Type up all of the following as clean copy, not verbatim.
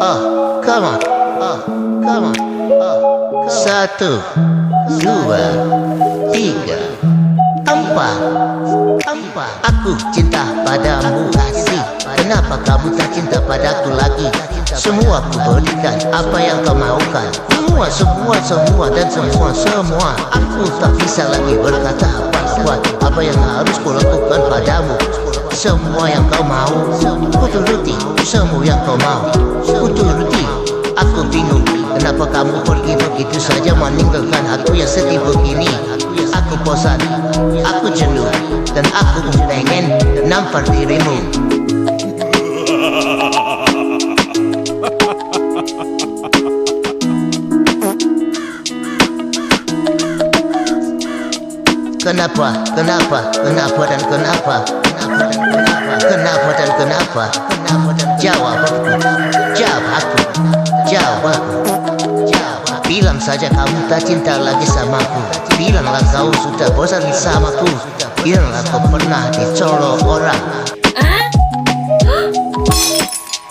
Come on. Come on. Satu, dua, tiga, empat. Aku cinta padamu kasih. Kenapa kamu tak cinta padaku lagi? Semua ku berikan apa yang kau maukan. Semua dan semua. Aku tak bisa lagi berkata apa-apa. Apa yang harus ku lakukan padamu? Semua yang kau mau, ku turuti. Semua yang kau mau, ku turuti. Aku bingung, kenapa kamu pergi begitu saja meninggalkan aku yang sedih begini. Aku bosan, aku jenuh, dan aku pengen nampak dirimu. Kenapa? Jawab aku. Bilang saja kamu tak cinta lagi samaku. Bilanglah kau sudah bosan samaku. Bilanglah kau pernah dicolok orang.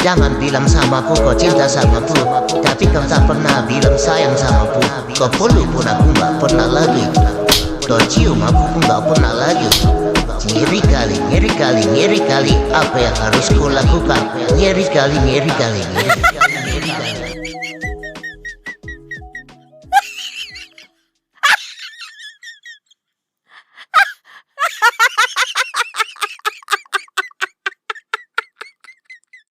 Jangan bilang samaku kau cinta samaku, tapi kau tak pernah bilang sayang samaku. Kau peluk pun aku gak pernah lagi. Kau cium aku pun gak pernah lagi. Ngeri kali. Apa yang harus ku lakukan? Ngeri kali.